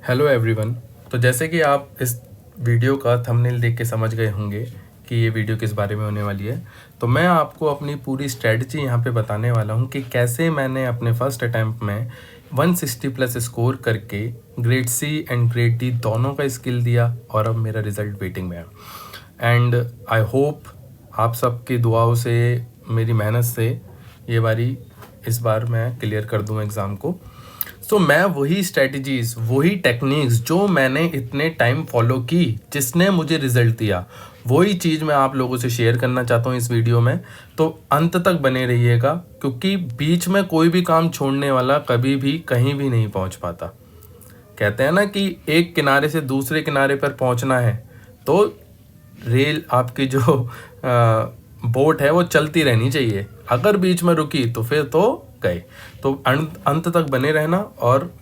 Hello everyone. तो जैसे कि आप इस वीडियो का थंबनेल देख के समझ गए होंगे कि ये वीडियो किस बारे में होने वाली है, तो मैं आपको अपनी पूरी स्ट्रेटजी यहाँ पे बताने वाला हूँ कि कैसे मैंने अपने फर्स्ट अटैम्प्ट में 160 प्लस स्कोर करके grade c and grade d दोनों का स्किल दिया और अब मेरा रिज़ल्ट वेटिंग में है। एंड आई होप आप सबकी दुआओं से, मेरी मेहनत से ये बारी इस बार मैं क्लियर कर दूँ एग्ज़ाम को। सो मैं वही स्ट्रेटजीज, वही टेक्निक्स जो मैंने इतने टाइम फॉलो की, जिसने मुझे रिजल्ट दिया, वही चीज़ मैं आप लोगों से शेयर करना चाहता हूँ इस वीडियो में। तो अंत तक बने रहिएगा, क्योंकि बीच में कोई भी काम छोड़ने वाला कभी भी कहीं भी नहीं पहुँच पाता। कहते हैं ना कि एक किनारे से दूसरे किनारे पर पहुँचना है तो रेल आपकी जो बोट है वो चलती रहनी चाहिए। अगर बीच में रुकी तो फिर तो गए। तो अंत तक बने रहना और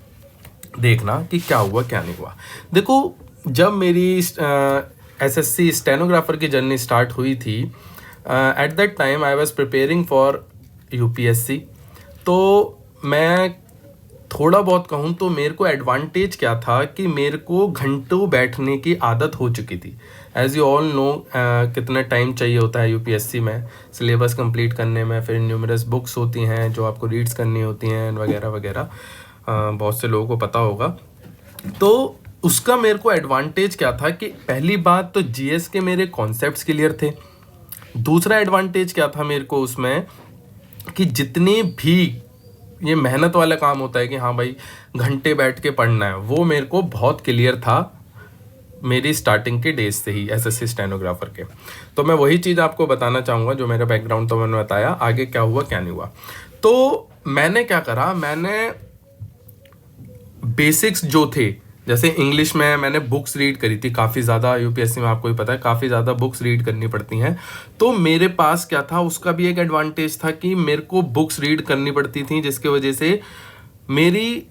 देखना कि क्या हुआ क्या नहीं हुआ। देखो, जब मेरी एसएससी स्टेनोग्राफर की जर्नी स्टार्ट हुई थी, at that time I was preparing for UPSC. तो मैं थोड़ा बहुत कहूँ तो मेरे को एडवांटेज क्या था कि मेरे को घंटों बैठने की आदत हो चुकी थी। एज यू ऑल नो कितना टाइम चाहिए होता है यूपीएससी में सिलेबस कंप्लीट करने में, फिर न्यूमरस बुक्स होती हैं जो आपको रीड्स करनी होती हैं वगैरह वगैरह, बहुत से लोगों को पता होगा। तो उसका मेरे को एडवांटेज क्या था कि पहली बात तो जीएस के मेरे कॉन्सेप्ट्स क्लियर थे। दूसरा एडवांटेज क्या था मेरे को उसमें कि जितनी भी ये मेहनत वाला काम होता है कि हाँ भाई घंटे बैठ के पढ़ना है, वो मेरे को बहुत क्लियर था मेरी स्टार्टिंग के डेज से ही एसएससी स्टेनोग्राफर के। तो मैं वही चीज़ आपको बताना चाहूँगा, जो मेरा बैकग्राउंड तो मैंने बताया, आगे क्या हुआ क्या नहीं हुआ। तो मैंने क्या करा, मैंने बेसिक्स जो थे, जैसे इंग्लिश में मैंने बुक्स रीड करी थी काफ़ी ज़्यादा। यूपीएससी में आपको ही पता है काफ़ी ज़्यादा बुक्स रीड करनी पड़ती हैं। तो मेरे पास क्या था, उसका भी एक एडवांटेज था कि मेरे को बुक्स रीड करनी पड़ती थी, जिसकी वजह से मेरी,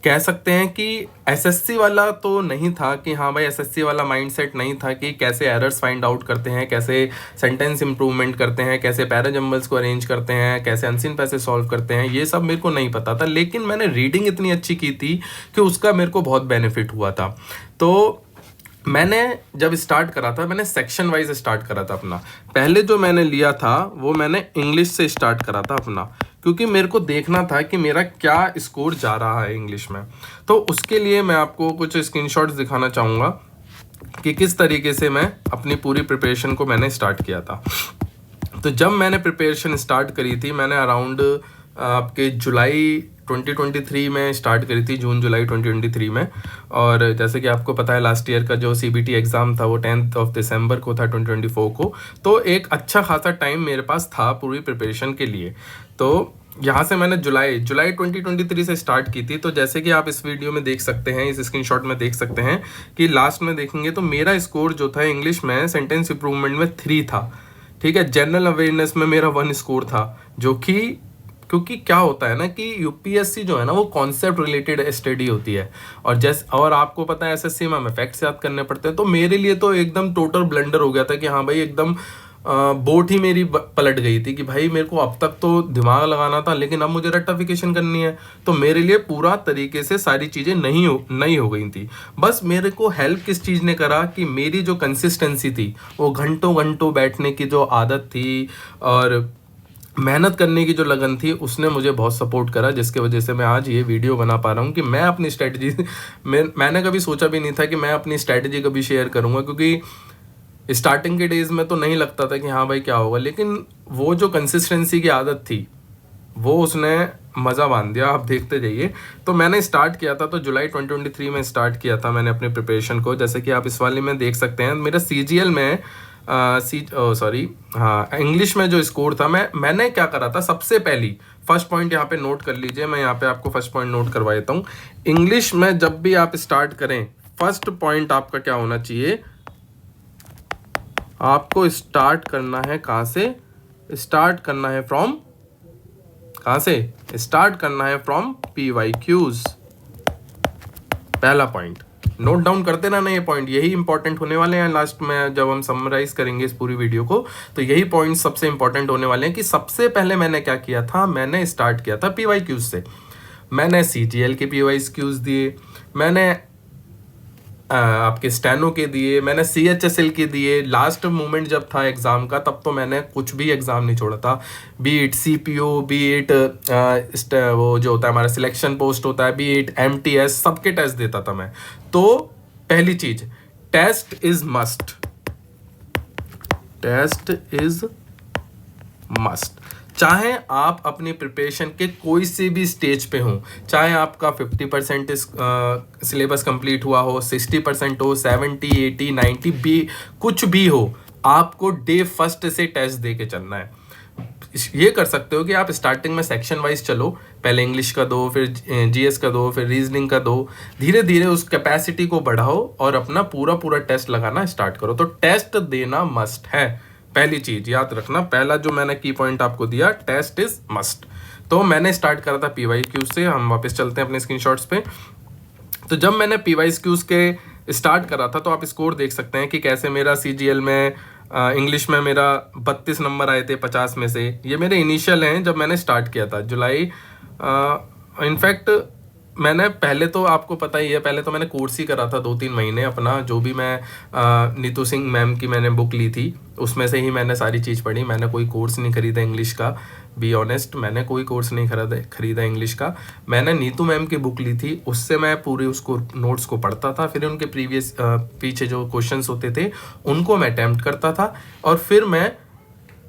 कह सकते हैं कि एसएससी वाला तो नहीं था कि हाँ भाई एसएससी वाला माइंडसेट नहीं था कि कैसे एरर्स फाइंड आउट करते हैं, कैसे सेंटेंस इंप्रूवमेंट करते हैं, कैसे पैराजम्बल्स को अरेंज करते हैं, कैसे अनसीन पैसेज सॉल्व करते हैं, ये सब मेरे को नहीं पता था। लेकिन मैंने रीडिंग इतनी अच्छी की थी कि उसका मेरे को बहुत बेनिफिट हुआ था। तो मैंने जब स्टार्ट करा था, मैंने सेक्शन वाइज स्टार्ट करा था अपना। पहले जो मैंने लिया था वो मैंने इंग्लिश से स्टार्ट करा था अपना, क्योंकि मेरे को देखना था कि मेरा क्या स्कोर जा रहा है इंग्लिश में। तो उसके लिए मैं आपको कुछ स्क्रीनशॉट्स दिखाना चाहूँगा कि किस तरीके से मैं अपनी पूरी प्रिपरेशन को मैंने स्टार्ट किया था। तो जब मैंने प्रिपरेशन स्टार्ट करी थी, मैंने अराउंड आपके जुलाई 2023 में स्टार्ट करी थी, जून जुलाई 2023 में। और जैसे कि आपको पता है लास्ट ईयर का जो सीबीटी एग्ज़ाम था वो 10 दिसंबर को था 2024 को। तो एक अच्छा खासा टाइम मेरे पास था पूरी प्रिपरेशन के लिए। तो यहाँ से मैंने जुलाई 2023 से स्टार्ट की थी। तो जैसे कि आप इस वीडियो में देख सकते हैं, इस स्क्रीनशॉट में देख सकते हैं कि लास्ट में देखेंगे तो मेरा स्कोर जो था इंग्लिश में सेंटेंस इंप्रूवमेंट में 3 था। ठीक है, जनरल अवेयरनेस में मेरा 1 स्कोर था, जो कि क्योंकि क्या होता है ना कि यूपीएससी जो है ना वो कॉन्सेप्ट रिलेटेड स्टडी होती है, और आपको पता है एसएससी में हमें फैक्ट्स याद करने पड़ते हैं। तो मेरे लिए तो एकदम टोटल ब्लंडर हो गया था कि हाँ भाई एकदम बोट ही मेरी पलट गई थी कि भाई मेरे को अब तक तो दिमाग लगाना था, लेकिन अब मुझे रेक्टिफिकेशन करनी है। तो मेरे लिए पूरा तरीके से सारी चीज़ें नहीं हो गई थी। बस मेरे को हेल्प किस चीज़ ने करा कि मेरी जो कंसिस्टेंसी थी, वो घंटों घंटों बैठने की जो आदत थी और मेहनत करने की जो लगन थी, उसने मुझे बहुत सपोर्ट करा, जिसके वजह से मैं आज ये वीडियो बना पा रहा हूँ कि मैं अपनी स्ट्रेटजी मैंने कभी सोचा भी नहीं था कि मैं अपनी स्ट्रेटजी कभी शेयर करूँगा, क्योंकि स्टार्टिंग के डेज में तो नहीं लगता था कि हाँ भाई क्या होगा, लेकिन वो जो कंसिस्टेंसी की आदत थी वो उसने मज़ा बांध दिया। आप देखते जाइए। तो मैंने स्टार्ट किया था, तो जुलाई 2023 में स्टार्ट किया था मैंने अपनी प्रिपरेशन को। जैसे कि आप इस वाले में देख सकते हैं, मेरा सीजीएल में इंग्लिश में जो स्कोर था, मैंने क्या करा था, सबसे पहली फर्स्ट पॉइंट यहाँ पे नोट कर लीजिए। मैं यहाँ पे आपको फर्स्ट पॉइंट नोट करवा देता हूँ। इंग्लिश में जब भी आप स्टार्ट करें, फर्स्ट पॉइंट आपका क्या होना चाहिए, आपको स्टार्ट करना है कहाँ से, स्टार्ट करना है फ्रॉम, कहाँ से स्टार्ट करना है, फ्रॉम PYQs। पहला पॉइंट नोट डाउन करते रहना, ये पॉइंट यही इंपॉर्टेंट होने वाले हैं। लास्ट में जब हम समराइज करेंगे इस पूरी वीडियो को, तो यही पॉइंट सबसे इंपॉर्टेंट होने वाले हैं कि सबसे पहले मैंने क्या किया था, मैंने स्टार्ट किया था PYQs से। मैंने CGL के PYQs दिए, मैंने आपके स्टेनो के दिए, मैंने CHSL के दिए। लास्ट मोमेंट जब था एग्ज़ाम का तब तो मैंने कुछ भी एग्ज़ाम नहीं छोड़ा था, be it CPO, be it वो जो होता है हमारा सिलेक्शन पोस्ट होता है, बी इट MTS, सबके टेस्ट देता था मैं। तो पहली चीज़, test is must, test is must. चाहे आप अपनी प्रिपरेशन के कोई से भी स्टेज पे हो, चाहे आपका 50% सिलेबस कंप्लीट हुआ हो, 60% हो, 70, 80, 90 भी कुछ भी हो, आपको डे फर्स्ट से टेस्ट दे के चलना है। ये कर सकते हो कि आप स्टार्टिंग में सेक्शन वाइज चलो, पहले इंग्लिश का दो, फिर GS का दो, फिर रीजनिंग का दो, धीरे धीरे उस कैपेसिटी को बढ़ाओ और अपना पूरा टेस्ट लगाना स्टार्ट करो। तो टेस्ट देना मस्ट है, पहली चीज याद रखना। पहला जो मैंने की पॉइंट आपको दिया, टेस्ट इज मस्ट। तो मैंने स्टार्ट करा था PYQ से। हम वापस चलते हैं अपने स्क्रीनशॉट्स पे। तो जब मैंने PYQs के स्टार्ट करा था तो आप स्कोर देख सकते हैं कि कैसे मेरा CGL में इंग्लिश में मेरा 32 नंबर आए थे 50 में से। ये मेरे इनिशियल हैं जब मैंने स्टार्ट किया था जुलाई। इनफैक्ट मैंने पहले तो आपको पता ही है, पहले तो मैंने कोर्स ही करा था 2-3 महीने अपना, जो भी मैं नीतू सिंह मैम की मैंने बुक ली थी उसमें से ही मैंने सारी चीज़ पढ़ी। मैंने कोई कोर्स नहीं खरीदा इंग्लिश का, बी ऑनेस्ट, मैंने कोई कोर्स नहीं खरीदा इंग्लिश का। मैंने नीतू मैम की बुक ली थी, उससे मैं पूरे उसको नोट्स को पढ़ता था, फिर उनके प्रीवियस पीछे जो क्वेश्चंस होते थे उनको मैं अटैम्प्ट करता था, और फिर मैं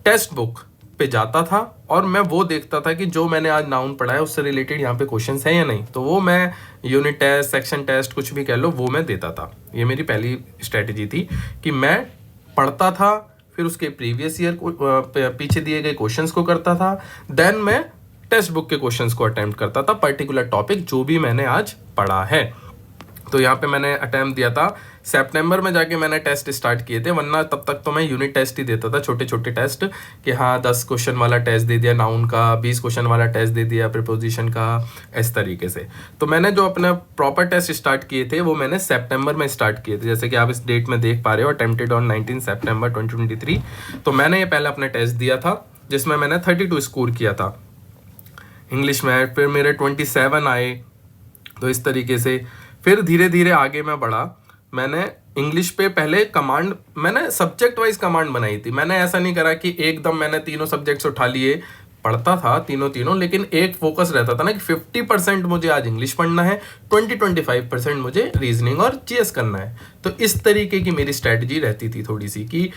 टेक्स्ट बुक पे जाता था और मैं वो देखता था कि जो मैंने आज नाउन पढ़ा है उससे रिलेटेड यहाँ पे क्वेश्चंस हैं या नहीं। तो वो मैं यूनिट टेस्ट, सेक्शन टेस्ट, कुछ भी कह लो, वो मैं देता था। ये मेरी पहली स्ट्रेटेजी थी कि मैं पढ़ता था, फिर उसके प्रीवियस ईयर पीछे दिए गए क्वेश्चंस को करता था, देन मैं टेक्स्ट बुक के क्वेश्चंस को अटेम्प्ट करता था, पर्टिकुलर टॉपिक जो भी मैंने आज पढ़ा है। तो यहाँ पे मैंने अटैम्प्ट दिया था, सितंबर में जाके मैंने टेस्ट स्टार्ट किए थे, वरना तब तक तो मैं यूनिट टेस्ट ही देता था, छोटे छोटे टेस्ट, कि हाँ 10 क्वेश्चन वाला टेस्ट दे दिया नाउन का, 20 क्वेश्चन वाला टेस्ट दे दिया प्रीपोजिशन का, इस तरीके से। तो मैंने जो अपने प्रॉपर टेस्ट स्टार्ट किए थे वो मैंने सितंबर में स्टार्ट किए थे, जैसे कि आप इस डेट में देख पा रहे हो, अटेम्प्टेड ऑन 19 सितंबर 2023। तो मैंने ये पहले अपने टेस्ट दिया था जिसमें मैंने 32 स्कोर किया था इंग्लिश में, फिर मेरे 27 आए। तो इस तरीके से फिर धीरे धीरे आगे मैं बढ़ा। मैंने इंग्लिश पे पहले कमांड, मैंने सब्जेक्ट वाइज कमांड बनाई थी। मैंने ऐसा नहीं करा कि एकदम मैंने तीनों सब्जेक्ट्स उठा लिए, पढ़ता था तीनों, लेकिन एक फोकस रहता था ना कि 50% मुझे आज इंग्लिश पढ़ना है, 20-25% मुझे रीजनिंग और GS करना है। तो इस तरीके की मेरी स्ट्रैटेजी रहती थी थोड़ी सी, कि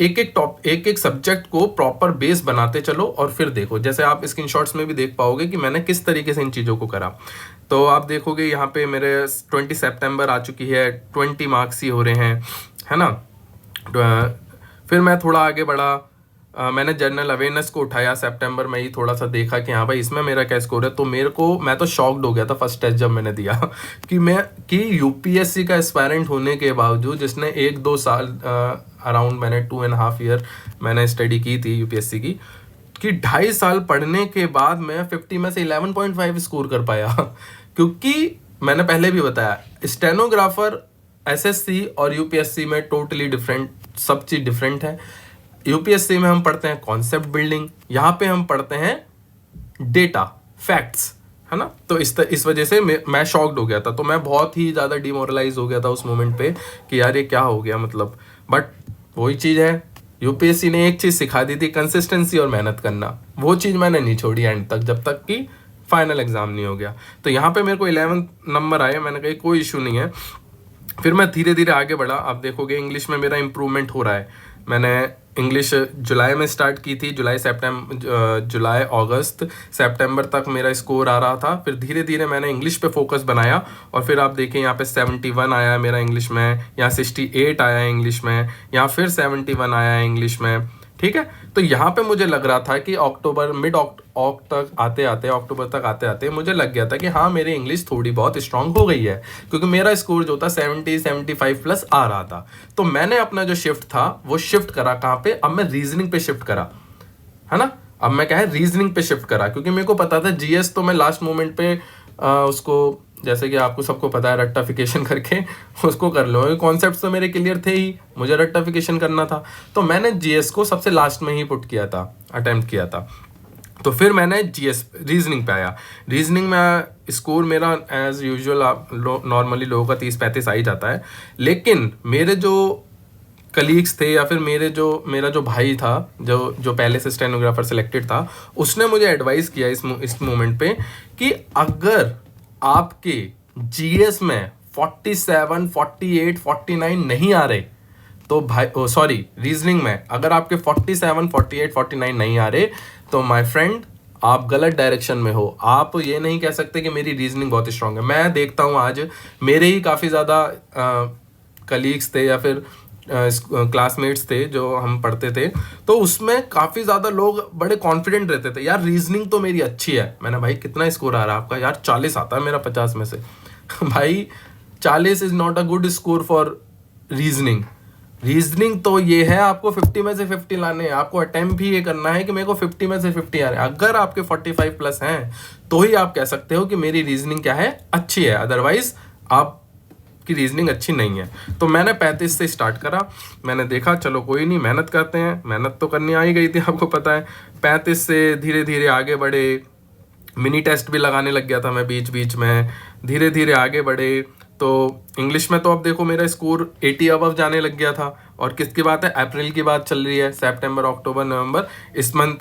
एक सब्जेक्ट को प्रॉपर बेस बनाते चलो और फिर देखो। जैसे आप स्क्रीनशॉट्स में भी देख पाओगे कि मैंने किस तरीके से इन चीज़ों को करा। तो आप देखोगे यहाँ पे मेरे 20 सितंबर आ चुकी है, 20 मार्क्स ही हो रहे हैं, है ना। फिर मैं थोड़ा आगे बढ़ा, मैंने जनरल अवेयरनेस को उठाया सितंबर में ही, थोड़ा सा देखा कि हाँ भाई इसमें मेरा क्या स्कोर है। तो मैं तो शॉक्ड हो गया था फर्स्ट टेस्ट जब मैंने दिया कि UPSC का एस्पायरेंट होने के बावजूद, जिसने 1-2 साल अराउंड मैंने 2.5 ईयर मैंने स्टडी की थी UPSC की, कि 2.5 साल पढ़ने के बाद मैं 50 में से 11.5 स्कोर कर पाया। क्योंकि मैंने पहले भी बताया, स्टेनोग्राफर SSC और UPSC में टोटली डिफरेंट, सब चीज़ डिफरेंट है। UPSC में हम पढ़ते हैं कॉन्सेप्ट बिल्डिंग, यहाँ पे हम पढ़ते हैं डेटा, फैक्ट्स, है ना। तो इस वजह से मैं शॉक्ड हो गया था। तो मैं बहुत ही ज़्यादा डिमोरलाइज हो गया था उस मोमेंट पे कि यार ये क्या हो गया, मतलब। बट वही चीज़ है, UPSC ने एक चीज़ सिखा दी थी, कंसिस्टेंसी और मेहनत करना। वो चीज़ मैंने नहीं छोड़ी एंड तक, जब तक कि फाइनल एग्जाम नहीं हो गया। तो यहाँ पे मेरे को 11 नंबर आए, मैंने कहा कोई इशू नहीं है। फिर मैं धीरे धीरे आगे बढ़ा। आप देखोगे इंग्लिश में मेरा इंप्रूवमेंट हो रहा है। मैंने इंग्लिश जुलाई में स्टार्ट की थी, जुलाई अगस्त सितंबर तक मेरा स्कोर आ रहा था। फिर धीरे धीरे मैंने इंग्लिश पे फोकस बनाया, और फिर आप देखिए यहाँ पे 71 आया मेरा इंग्लिश में, यहाँ 68 आया इंग्लिश में, यहाँ फिर 71 आया इंग्लिश में, ठीक है। तो यहाँ पे मुझे लग रहा था कि अक्टूबर तक आते आते मुझे लग गया था कि हाँ मेरी इंग्लिश थोड़ी बहुत स्ट्रांग हो गई है, क्योंकि मेरा स्कोर जो था 70-75 प्लस आ रहा था। तो मैंने अपना जो शिफ्ट था वो शिफ्ट करा कहाँ पे, अब मैं रीजनिंग पे शिफ्ट करा, है ना। अब मैं क्या है, रीजनिंग पे शिफ्ट करा, क्योंकि मेरे को पता था GS तो मैं लास्ट मोमेंट पे उसको, जैसे कि आपको सबको पता है, रट्टाफिकेशन करके उसको कर लो। कॉन्सेप्ट्स तो मेरे क्लियर थे ही, मुझे रट्टाफिकेशन करना था। तो मैंने GS को सबसे लास्ट में ही पुट किया था, अटेम्प्ट किया था। तो फिर मैंने जीएस रीजनिंग पे आया। रीजनिंग में स्कोर मेरा एज यूजुअल आप नॉर्मली लोगों का 30-35 आ ही जाता है, लेकिन मेरे जो कलीग्स थे या फिर मेरा जो भाई था जो पहले से स्टेनोग्राफर सेलेक्टेड था, उसने मुझे एडवाइस किया इस मोमेंट पे कि अगर आपके जीएस में 47, 48, 49 नहीं आ रहे तो भाई सॉरी रीजनिंग में अगर आपके 47, 48, 49 नहीं आ रहे तो माय फ्रेंड आप गलत डायरेक्शन में हो। आप ये नहीं कह सकते कि मेरी रीजनिंग बहुत स्ट्रांग है। मैं देखता हूँ आज मेरे ही काफ़ी ज़्यादा कलीग्स थे या फिर क्लासमेट्स थे जो हम पढ़ते थे, तो उसमें काफ़ी ज़्यादा लोग बड़े कॉन्फिडेंट रहते थे, यार रीजनिंग तो मेरी अच्छी है। मैंने भाई कितना स्कोर आ रहा है आपका? यार 40 आता है मेरा 50 में से। भाई 40 is not a good score for reasoning. Reasoning तो ये है आपको 50 में से 50 लाने हैं, आपको अटेम्प्ट भी ये करना है कि मेरे को 50 में से 50 आ रहे हैं। अगर आपके 45 प्लस हैं तो ही आप कह सकते हो कि मेरी रीजनिंग क्या है, अच्छी है, अदरवाइज आपकी रीजनिंग अच्छी नहीं है। तो मैंने 35 से स्टार्ट करा। मैंने देखा चलो कोई नहीं, मेहनत करते हैं। मेहनत तो करनी आ ही गई थी, आपको पता है। 35 से धीरे धीरे आगे बढ़े, मिनी टेस्ट भी लगाने लग गया था मैं बीच बीच में, धीरे धीरे आगे बढ़े। तो इंग्लिश में तो अब देखो मेरा स्कोर 80 अबव जाने लग गया था। और किसकी बात है? अप्रैल की बात चल रही है, सितंबर, अक्टूबर, नवंबर,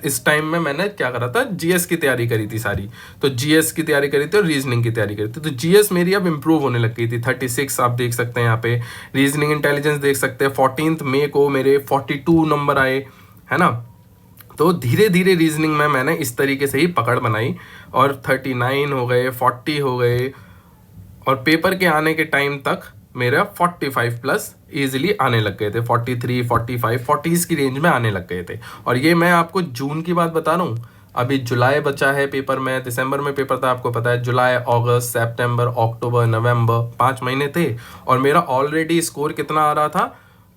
इस टाइम में मैंने क्या करा था, जीएस की तैयारी करी थी सारी। तो जीएस की तैयारी करी थी और रीजनिंग की तैयारी करी थी। तो जीएस मेरी अब इंप्रूव होने लग गई थी। 36 आप देख सकते हैं यहाँ पे। रीजनिंग इंटेलिजेंस देख सकते हैं, 14 मई को मेरे 42 नंबर आए, है ना। तो धीरे धीरे रीजनिंग में मैंने इस तरीके से ही पकड़ बनाई और 39 हो गए, 40 हो गए, और पेपर के आने के टाइम तक मेरा 45 प्लस इजीली आने लग गए थे। 43, 45, 40s की रेंज में आने लग गए थे। और ये मैं आपको जून की बात बता रहा हूँ। अभी जुलाई बचा है पेपर में, दिसंबर में पेपर था, आपको पता है। जुलाई, अगस्त, सितंबर, अक्टूबर, नवंबर, 5 महीने थे और मेरा ऑलरेडी स्कोर कितना आ रहा था,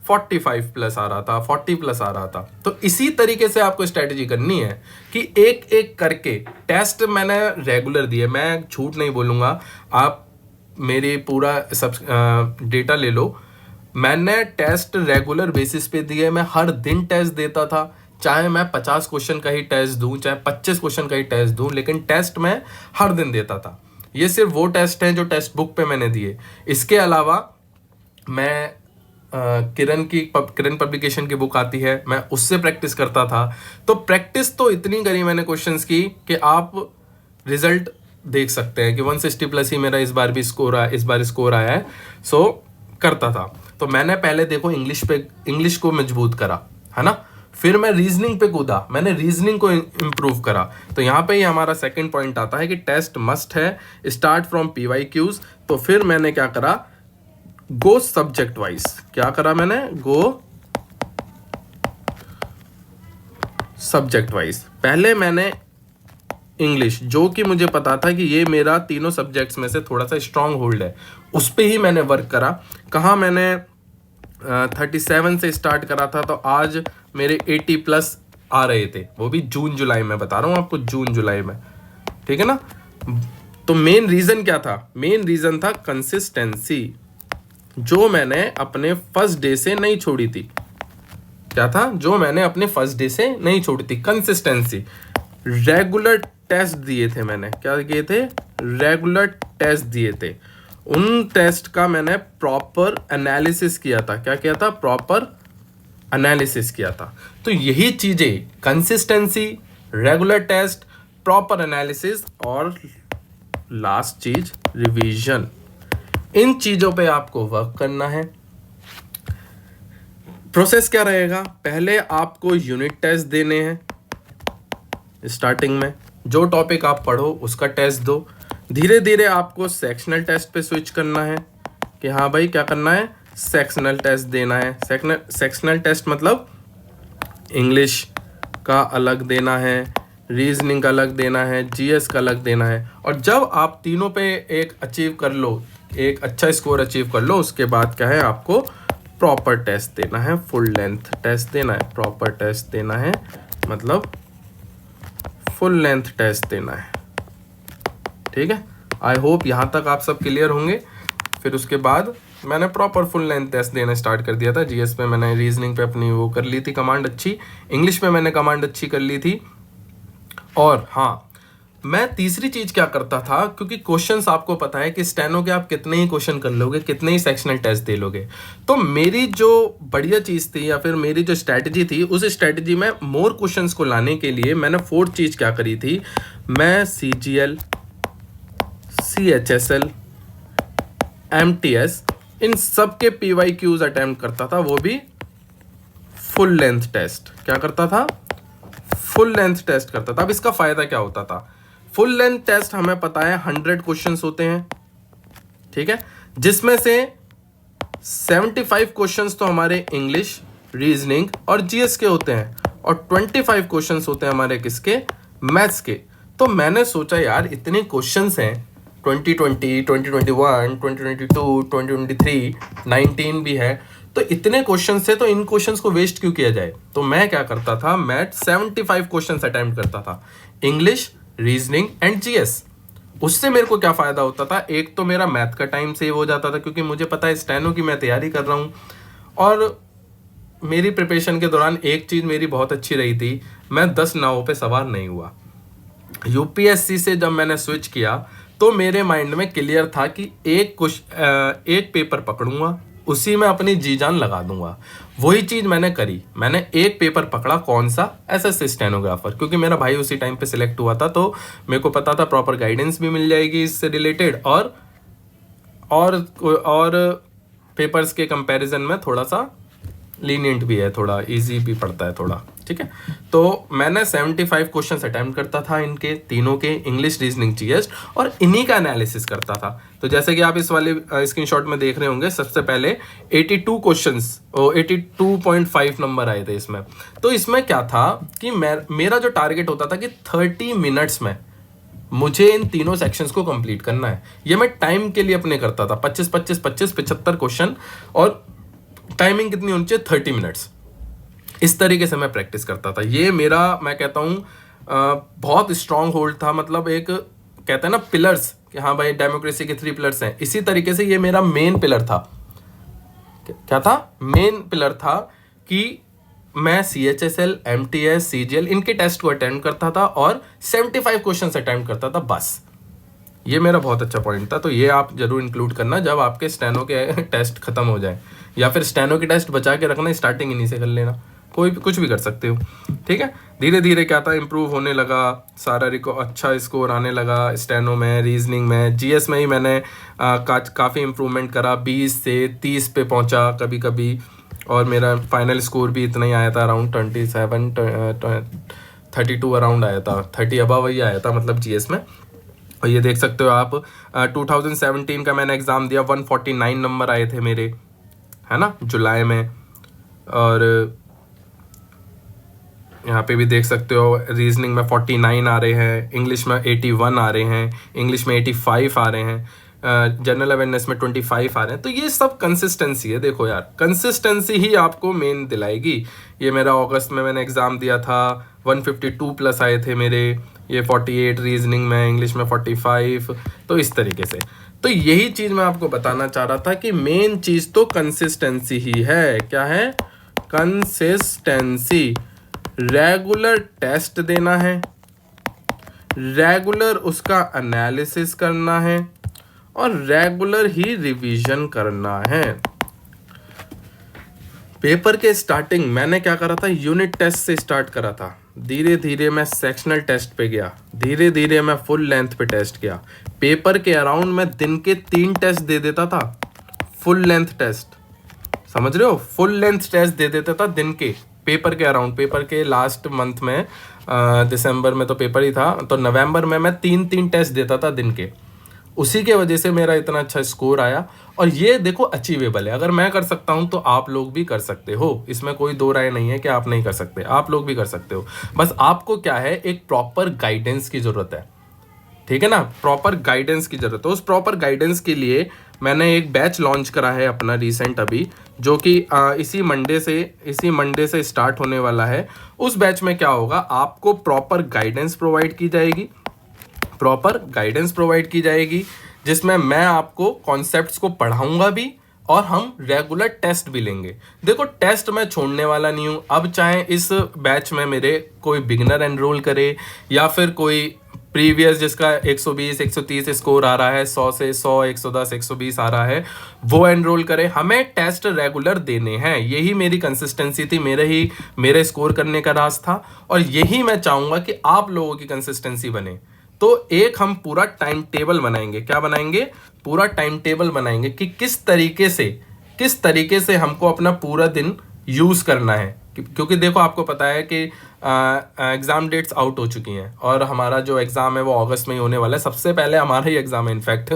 45 प्लस आ रहा था, 40 प्लस आ रहा था। तो इसी तरीके से आपको स्ट्रेटेजी करनी है कि एक एक करके टेस्ट मैंने रेगुलर दिए। मैं झूठ नहीं बोलूँगा, आप मेरी पूरा सब डेटा ले लो। मैंने टेस्ट रेगुलर बेसिस पे दिए। मैं हर दिन टेस्ट देता था, चाहे मैं 50 क्वेश्चन का ही टेस्ट दूं, चाहे 25 क्वेश्चन का ही टेस्ट दूं, लेकिन टेस्ट मैं हर दिन देता था। ये सिर्फ वो टेस्ट हैं जो टेक्स्ट बुक पे मैंने दिए। इसके अलावा मैं किरण पब्लिकेशन की बुक आती है, मैं उससे प्रैक्टिस करता था। तो प्रैक्टिस तो इतनी करी मैंने क्वेश्चंस की कि आप रिजल्ट देख सकते हैं कि 160 प्लस ही मेरा इस बार स्कोर आया है। सो करता था। तो मैंने पहले देखो इंग्लिश को मजबूत करा, है ना। फिर मैं रीजनिंग पे कूदा, मैंने रीजनिंग को इम्प्रूव करा। तो यहाँ पे ही हमारा सेकंड पॉइंट आता है कि टेस्ट मस्ट है, स्टार्ट फ्रॉम PYQs। तो फिर मैंने क्या करा, गो सब्जेक्ट वाइज। क्या करा मैंने, गो सब्जेक्ट वाइज। पहले मैंने इंग्लिश, जो कि मुझे पता था कि ये मेरा तीनों सब्जेक्ट्स में से थोड़ा सा स्ट्रांग होल्ड है, उस पे ही मैंने वर्क करा। कहाँ मैंने 37 से स्टार्ट करा था, तो आज मेरे 80 प्लस आ रहे थे, वो भी जून जुलाई में बता रहा हूँ आपको, जून जुलाई में, ठीक है ना। तो मेन रीज़न क्या था? मेन रीज़न था कंसिस्टेंसी, जो मैंने अपने फर्स्ट डे से नहीं छोड़ी थी। क्या था? जो मैंने अपने फर्स्ट डे से नहीं छोड़ी थी, कंसिस्टेंसी। रेगुलर टेस्ट दिए थे मैंने। क्या किए थे? रेगुलर टेस्ट दिए थे। उन टेस्ट का मैंने प्रॉपर एनालिसिस किया था। क्या किया था? प्रॉपर एनालिसिस किया था। तो यही चीजें, consistency, regular test, proper analysis और लास्ट चीज रिवीजन, इन चीजों पे आपको वर्क करना है। प्रोसेस क्या रहेगा? पहले आपको यूनिट टेस्ट देने हैं स्टार्टिंग में, जो टॉपिक आप पढ़ो उसका टेस्ट दो। धीरे धीरे आपको सेक्शनल टेस्ट पे स्विच करना है कि हाँ भाई क्या करना है, सेक्शनल टेस्ट देना है। सेक्शनल टेस्ट मतलब इंग्लिश का अलग देना है, रीजनिंग का अलग देना है, जीएस का अलग देना है। और जब आप तीनों पे एक अचीव कर लो, एक अच्छा स्कोर अचीव कर लो, उसके बाद क्या है, आपको प्रॉपर टेस्ट देना है, फुल लेंथ टेस्ट देना है। प्रॉपर टेस्ट देना है मतलब फुल लेंथ टेस्ट देना है, ठीक है। आई होप यहाँ तक आप सब क्लियर होंगे। फिर उसके बाद मैंने प्रॉपर फुल लेंथ टेस्ट देना स्टार्ट कर दिया था। जीएस पे मैंने, रीजनिंग पे अपनी वो कर ली थी कमांड अच्छी, इंग्लिश पे मैंने कमांड अच्छी कर ली थी, और हाँ, मैं तीसरी चीज क्या करता था, क्योंकि क्वेश्चंस आपको पता है कि स्टेनो के आप कितने ही क्वेश्चन कर लोगे, कितने ही सेक्शनल टेस्ट दे लोगे। तो मेरी जो बढ़िया चीज थी या फिर मेरी जो स्ट्रैटेजी थी, उस स्ट्रैटेजी में मोर क्वेश्चंस को लाने के लिए मैंने फोर्थ चीज क्या करी थी, मैं CGL, CHSL, MTS इन सब के PYQs अटेम्प्ट करता था, वो भी फुल लेंथ टेस्ट। क्या करता था? फुल लेंथ टेस्ट करता था। अब इसका फायदा क्या होता था? फुल लेंथ टेस्ट हमें पता है 100 क्वेश्चंस होते हैं, ठीक है, जिसमें से 75 क्वेश्चंस तो हमारे इंग्लिश, रीजनिंग और GS के होते हैं, और 25 क्वेश्चंस होते हैं हमारे किसके? मैथ्स के। तो मैंने सोचा यार इतने क्वेश्चंस हैं, 2020, 2021, 2022, 2023, 19 भी है, तो इतने क्वेश्चन से तो इन क्वेश्चंस को वेस्ट क्यों किया जाए। तो मैं क्या करता था, मैं 75 क्वेश्चंस अटेम्प्ट करता था, इंग्लिश, रीजनिंग एंड GS। उससे मेरे को क्या फायदा होता था? एक तो मेरा मैथ का टाइम सेव हो जाता था, क्योंकि मुझे पता है स्टेनो की मैं तैयारी कर रहा हूँ, और मेरी प्रिपरेशन के दौरान एक चीज मेरी बहुत अच्छी रही थी, मैं 10 नावों पे सवार नहीं हुआ। UPSC से जब मैंने स्विच किया तो मेरे माइंड में क्लियर था कि एक पेपर पकड़ूंगा, उसी में अपनी जी जान लगा दूंगा। वही चीज मैंने करी। मैंने एक पेपर पकड़ा, कौन सा? SSC स्टेनोग्राफर, क्योंकि मेरा भाई उसी टाइम पे सिलेक्ट हुआ था, तो मेरे को पता था प्रॉपर गाइडेंस भी मिल जाएगी इससे रिलेटेड, और पेपर्स के कंपैरिजन में थोड़ा सा लीनियंट भी है, थोड़ा इजी भी पड़ता है थोड़ा, ठीक है। तो मैंने 75 क्वेश्चंस अटेम्प्ट करता था, इनके तीनों के, इंग्लिश, रीजनिंग, GS, और इन्हीं का एनालिसिस करता था। तो जैसे कि आप इस वाले स्क्रीनशॉट में देख रहे होंगे, सबसे पहले 82 क्वेश्चंस, 82.5 नंबर आए थे इसमें। तो इसमें क्या था कि मेरा जो टारगेट होता था कि 30 मिनट्स में मुझे इन तीनों सेक्शंस को कंप्लीट करना है। ये मैं टाइम के लिए अपने करता था, 75 क्वेश्चन, और टाइमिंग कितनी होनी चाहिए? 30 मिनट्स। इस तरीके से मैं प्रैक्टिस करता था। ये मेरा, मैं कहता हूँ, बहुत स्ट्रांग होल्ड था। मतलब एक कहते हैं ना पिलर्स, कि हाँ भाई डेमोक्रेसी के 3 पिलर्स हैं, इसी तरीके से ये मेरा मेन पिलर था। क्या था? मेन पिलर था कि मैं CHSL, MTS, CGL इनके टेस्ट को अटेम्प्ट करता था और 75 क्वेश्चन अटेम्प्ट करता था, बस। ये मेरा बहुत अच्छा पॉइंट था। तो ये आप जरूर इंक्लूड करना जब आपके स्टेनो के टेस्ट खत्म हो जाए, या फिर स्टेनो के टेस्ट बचा के रखना, स्टार्टिंग इन्हीं से कर लेना, कोई भी कुछ भी कर सकते हो, ठीक है। धीरे धीरे क्या था, इंप्रूव होने लगा, सारा अच्छा स्कोर आने लगा स्टेनो में, रीजनिंग में, GS में ही मैंने काफ़ी इंप्रूवमेंट करा, 20 से 30 पे पहुंचा कभी कभी, और मेरा फाइनल स्कोर भी इतना ही आया था, अराउंड 32 अराउंड आया था, 30 अबव ही आया था, मतलब GS में। और ये देख सकते हो आप, 2017 का मैंने एग्ज़ाम दिया, 149 नंबर आए थे मेरे, है ना, जुलाई में। और यहाँ पे भी देख सकते हो, रीजनिंग में 49 आ रहे हैं, इंग्लिश में 81 आ रहे हैं, इंग्लिश में 85 आ रहे हैं, जनरल अवेयरनेस में 25 आ रहे हैं। तो ये सब कंसिस्टेंसी है। देखो यार, कंसिस्टेंसी ही आपको मेन दिलाएगी। ये मेरा अगस्त में मैंने एग्ज़ाम दिया था, 152 प्लस आए थे मेरे, ये 48 रीजनिंग में, इंग्लिश में 45। तो इस तरीके से, तो यही चीज़ मैं आपको बताना चाह रहा था कि मेन चीज़ तो कंसिस्टेंसी ही है। क्या है? कंसिस्टेंसी। रेगुलर टेस्ट देना है, रेगुलर उसका एनालिसिस करना है, और रेगुलर ही रिवीजन करना है। पेपर के स्टार्टिंग मैंने क्या करा था, यूनिट टेस्ट से स्टार्ट करा था, धीरे धीरे मैं सेक्शनल टेस्ट पे गया, धीरे धीरे मैं फुल लेंथ पे टेस्ट किया। पेपर के अराउंड मैं दिन के 3 टेस्ट दे देता था, फुल लेंथ टेस्ट, समझ रहे हो, फुल लेंथ टेस्ट दे देता था दिन के, पेपर के अराउंड। पेपर के लास्ट मंथ में, दिसंबर में तो पेपर ही था, तो नवंबर में मैं 3 टेस्ट देता था दिन के। उसी के वजह से मेरा इतना अच्छा स्कोर आया। और ये देखो अचीवेबल है, अगर मैं कर सकता हूं तो आप लोग भी कर सकते हो। इसमें कोई दो राय नहीं है कि आप नहीं कर सकते, आप लोग भी कर सकते हो। बस आपको क्या है, एक प्रॉपर गाइडेंस की जरूरत है, ठीक है ना, प्रॉपर गाइडेंस की जरूरत है। उस प्रॉपर गाइडेंस के लिए मैंने एक बैच लॉन्च करा है अपना रिसेंट अभी, जो कि इसी मंडे से स्टार्ट होने वाला है। उस बैच में क्या होगा, आपको प्रॉपर गाइडेंस प्रोवाइड की जाएगी, जिसमें मैं आपको कॉन्सेप्ट्स को पढ़ाऊंगा भी और हम रेगुलर टेस्ट भी लेंगे। देखो टेस्ट मैं छोड़ने वाला नहीं हूँ। अब चाहे इस बैच में मेरे कोई बिगिनर एनरोल करे या फिर कोई प्रीवियस जिसका 120 130 स्कोर आ रहा है, 100 से 100 110 120 आ रहा है, वो एनरोल करे। हमें टेस्ट रेगुलर देने हैं। यही मेरी कंसिस्टेंसी थी, मेरे स्कोर करने का राज था, और यही मैं चाहूंगा कि आप लोगों की कंसिस्टेंसी बने। तो एक हम पूरा टाइम टेबल बनाएंगे। क्या बनाएंगे? पूरा टाइम टेबल बनाएंगे कि किस तरीके से हमको अपना पूरा दिन यूज करना है। क्योंकि देखो आपको पता है कि एग्जाम डेट्स आउट हो चुकी हैं और हमारा जो एग्जाम है वो अगस्त में ही होने वाला है। सबसे पहले हमारा ही एग्जाम है, इनफैक्ट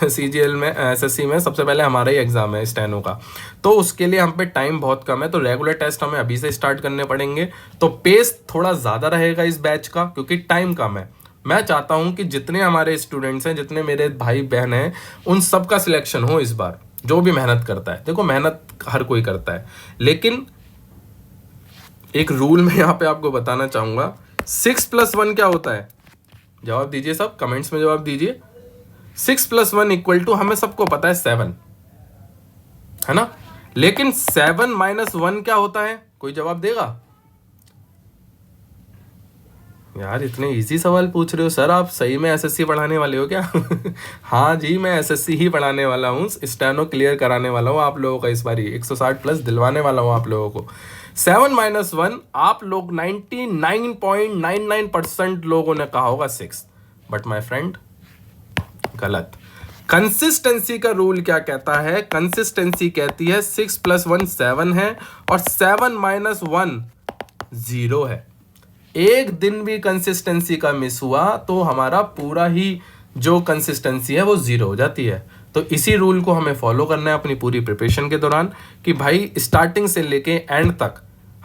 सीजीएल में, एसएससी में सबसे पहले हमारा ही एग्जाम है स्टेनो का। तो उसके लिए हम पे टाइम बहुत कम है, तो रेगुलर टेस्ट हमें अभी से स्टार्ट करने पड़ेंगे। तो पेस थोड़ा ज़्यादा रहेगा इस बैच का क्योंकि टाइम कम है। मैं चाहता हूं कि जितने हमारे स्टूडेंट्स हैं, जितने मेरे भाई बहन हैं, उन सबका सिलेक्शन हो इस बार, जो भी मेहनत करता है। देखो मेहनत हर कोई करता है, लेकिन एक रूल मैं यहाँ पे आपको बताना चाहूंगा। 6+1 क्या होता है? जवाब दीजिए, सब कमेंट्स में जवाब दीजिए। 6+1 इक्वल टू, हमें सबको पता है 7, है ना? लेकिन 7-1 क्या होता है? कोई जवाब देगा? यार इतने इजी सवाल पूछ रहे हो सर, आप सही में एसएससी पढ़ाने वाले हो क्या? हाँ जी, मैं एसएससी ही पढ़ाने वाला हूँ, स्टेनो क्लियर कराने वाला हूँ आप लोगों का। इस बार 160+ दिलवाने वाला हूँ आप लोगों को। 7-1 आप लोग 99.99% लोगों ने कहा होगा 6, बट माय फ्रेंड गलत। कंसिस्टेंसी का रूल क्या कहता है? कंसिस्टेंसी कहती है 6+1 7 है और 7-1 0 है। एक दिन भी कंसिस्टेंसी का मिस हुआ तो हमारा पूरा ही जो कंसिस्टेंसी है वो 0 हो जाती है। तो इसी रूल को हमें फॉलो करना है अपनी पूरी प्रिपरेशन के दौरान कि भाई स्टार्टिंग से लेके एंड तक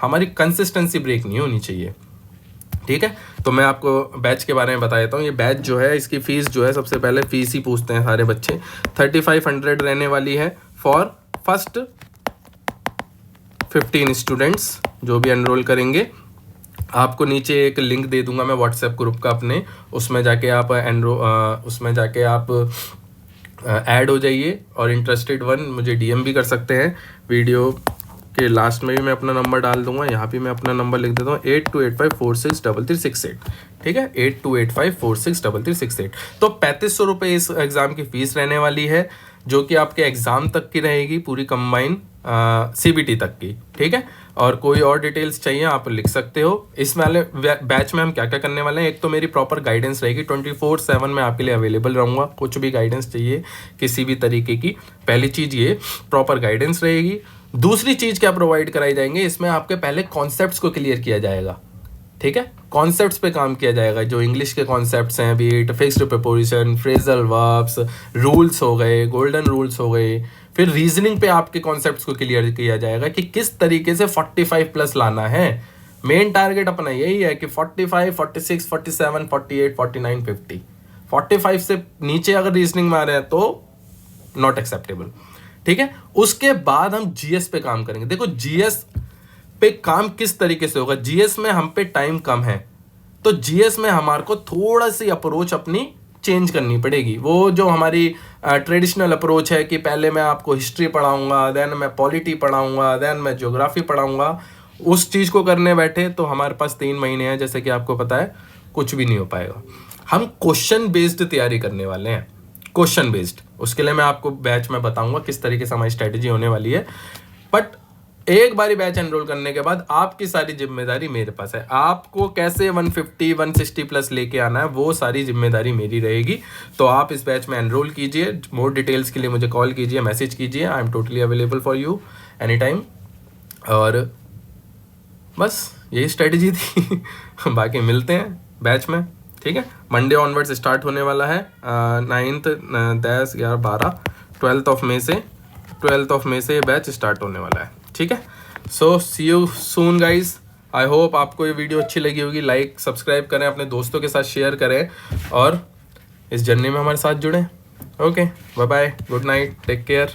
हमारी कंसिस्टेंसी ब्रेक नहीं होनी चाहिए। ठीक है, तो मैं आपको बैच के बारे में बता देता हूँ। ये बैच जो है, इसकी फीस जो है, सबसे पहले फीस ही पूछते हैं सारे बच्चे। 3500 रहने वाली है फॉर फर्स्ट 15 स्टूडेंट्स जो भी एनरोल करेंगे। आपको नीचे एक लिंक दे दूंगा मैं व्हाट्सएप ग्रुप का अपने, उसमें जाके आप ऐड हो जाइए और इंटरेस्टेड वन मुझे डीएम भी कर सकते हैं। वीडियो के लास्ट में भी मैं अपना नंबर डाल दूंगा, यहाँ भी मैं अपना नंबर लिख देता हूँ 8285463368। ठीक है, 8285463368। तो 3500 रुपये इस एग्ज़ाम की फ़ीस रहने वाली है, जो कि आपके एग्ज़ाम तक की रहेगी, पूरी कंबाइन सीबीटी तक की। ठीक है, और कोई और डिटेल्स चाहिए आप लिख सकते हो। इस वाले बैच में हम क्या क्या करने वाले हैं, एक तो मेरी प्रॉपर गाइडेंस रहेगी, 24/7 मैं आपके लिए अवेलेबल रहूँगा। कुछ भी गाइडेंस चाहिए किसी भी तरीके की, पहली चीज़ ये प्रॉपर गाइडेंस रहेगी। दूसरी चीज़ क्या प्रोवाइड कराई जाएंगे, इसमें आपके पहले कॉन्सेप्ट्स को क्लियर किया जाएगा। ठीक है, कॉन्सेप्ट्स पे काम किया जाएगा। जो इंग्लिश के कॉन्सेप्ट्स हैं, बीट fixed preposition, phrasal verbs, rules हो गए, गोल्डन रूल्स हो गए। फिर रीजनिंग पे आपके कॉन्सेप्ट्स को क्लियर किया जाएगा कि किस तरीके से 45+ लाना है। मेन टारगेट अपना यही है कि 45, 46, 47, 48, 49, 50। 45 से नीचे अगर रीजनिंग में आ रहे हैं तो नॉट एक्सेप्टेबल। ठीक है, उसके बाद हम जीएस पे काम करेंगे। देखो जीएस पे काम किस तरीके से होगा। जीएस में हम पे टाइम कम है, तो जीएस में हमारे को थोड़ा सी अप्रोच अपनी चेंज करनी पड़ेगी। वो जो हमारी ट्रेडिशनल अप्रोच है कि पहले मैं आपको हिस्ट्री पढ़ाऊंगा, देन मैं पॉलिटी पढ़ाऊंगा, देन मैं ज्योग्राफी पढ़ाऊंगा, उस चीज़ को करने बैठे तो हमारे पास 3 महीने हैं, जैसे कि आपको पता है, कुछ भी नहीं हो पाएगा। हम क्वेश्चन बेस्ड तैयारी करने वाले हैं, क्वेश्चन बेस्ड। उसके लिए मैं आपको बैच में बताऊंगा किस तरीके से हमारी स्ट्रेटेजी होने वाली है। बट एक बारी बैच एनरोल करने के बाद आपकी सारी जिम्मेदारी मेरे पास है। आपको कैसे 150 160+ लेके आना है, वो सारी जिम्मेदारी मेरी रहेगी। तो आप इस बैच में एनरोल कीजिए। मोर डिटेल्स के लिए मुझे कॉल कीजिए, मैसेज कीजिए। I am totally available for you any time. और बस यही स्ट्रेटेजी थी। बाकी मिलते हैं बैच में। ठीक है, मंडे ऑनवर्ड्स स्टार्ट होने वाला है। 9th 10 11 12 12th ऑफ मई से ये बैच स्टार्ट होने वाला है। ठीक है, so see you soon guys. I hope आपको ये वीडियो अच्छी लगी होगी। लाइक सब्सक्राइब करें, अपने दोस्तों के साथ शेयर करें और इस जर्नी में हमारे साथ जुड़ें। Okay, bye bye, good night, take care.